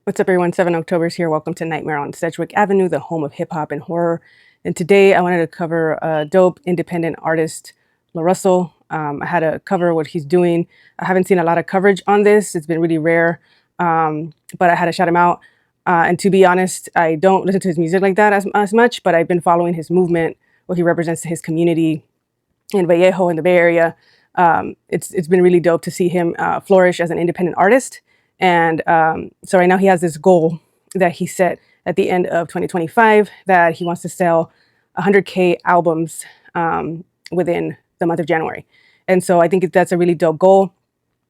What's up, everyone? 7 October's here. Welcome to Nightmare on Sedgwick Avenue, the home of hip hop and horror. And today I wanted to cover a dope independent artist, Larussell. I had to cover what he's doing. I haven't seen a lot of coverage on this. It's been really rare, but I had to shout him out. And to be honest, I don't listen to his music like that as much, but I've been following his movement, what he represents to his community in Vallejo, in the Bay Area. It's been really dope to see him flourish as an independent artist. And so right now he has this goal that he set at the end of 2025 that he wants to sell 100K albums within the month of January. And so I think that's a really dope goal,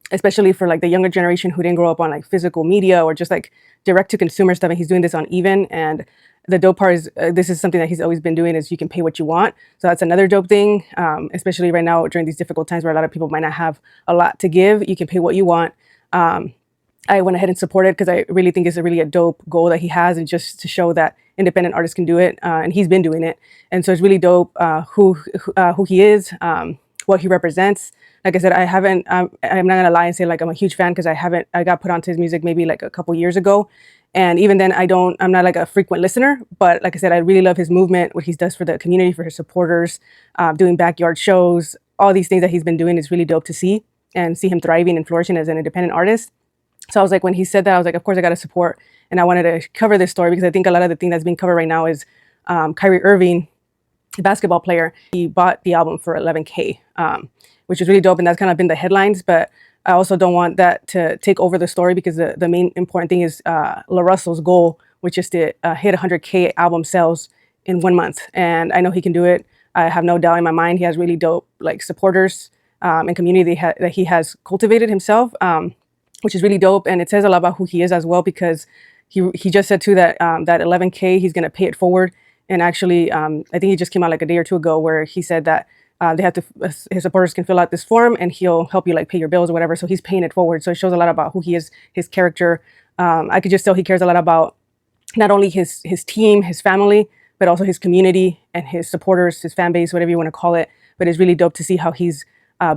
especially for like the younger generation who didn't grow up on like physical media or just like direct to consumer stuff. And he's doing this on Even. And the dope part is this is something that he's always been doing is you can pay what you want. So that's another dope thing, especially right now during these difficult times where a lot of people might not have a lot to give. You can pay what you want. I went ahead and supported because I really think it's a dope goal that he has, and just to show that independent artists can do it, and he's been doing it. And so it's really dope who he is, what he represents. Like I said, I'm not gonna lie and say like I'm a huge fan because I got put onto his music maybe like a couple years ago, and even then I'm not like a frequent listener. But like I said, I really love his movement, what he does for the community, for his supporters, doing backyard shows, all these things that he's been doing is really dope to see and see him thriving and flourishing as an independent artist. So I was like, when he said that, I was like, of course I got to support. And I wanted to cover this story because I think a lot of the thing that's being covered right now is Kyrie Irving, the basketball player. He bought the album for 11K, which is really dope. And that's kind of been the headlines. But I also don't want that to take over the story because the main important thing is Larussell's goal, which is to hit 100K album sales in 1 month. And I know he can do it. I have no doubt in my mind. He has really dope like supporters and community that he has cultivated himself. Which is really dope, and it says a lot about who he is as well, because he just said too that that 11K he's gonna pay it forward. And actually, I think he just came out like a day or two ago where he said that they have to his supporters can fill out this form and he'll help you like pay your bills or whatever. So he's paying it forward. So it shows a lot about who he is, his character. I could just tell he cares a lot about not only his team, his family, but also his community and his supporters, his fan base, whatever you want to call it. But it's really dope to see how he's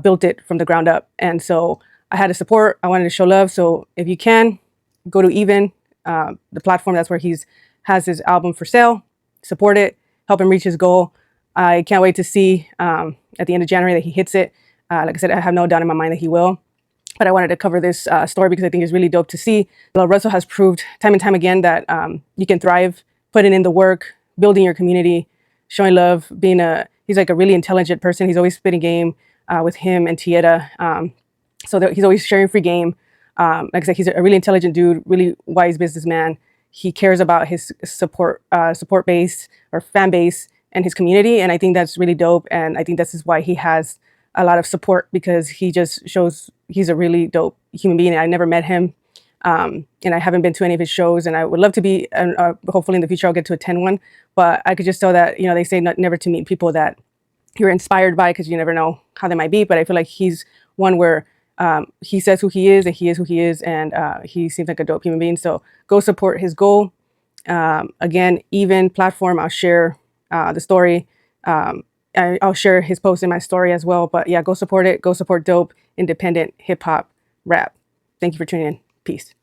built it from the ground up. And so I had to support. I wanted to show love. So if you can, go to Even, the platform. That's where has his album for sale. Support it. Help him reach his goal. I can't wait to see at the end of January that he hits it. Like I said, I have no doubt in my mind that he will. But I wanted to cover this story because I think it's really dope to see. Larussell has proved time and time again that you can thrive, putting in the work, building your community, showing love, he's like a really intelligent person. He's always spitting game with him and Tieta. So he's always sharing free game. Like I said, he's a really intelligent dude, really wise businessman. He cares about his support base or fan base and his community. And I think that's really dope. And I think this is why he has a lot of support, because he just shows he's a really dope human being. I never met him. And I haven't been to any of his shows, and I would love to be, hopefully in the future I'll get to attend one. But I could just tell that, they say never to meet people that you're inspired by, because you never know how they might be. But I feel like he's one where he says who he is, and he is who he is, and he seems like a dope human being. So go support his goal. Again, Even platform, I'll share the story. I'll share his post in my story as well. But yeah, go support it. Go support dope, independent hip hop rap. Thank you for tuning in. Peace.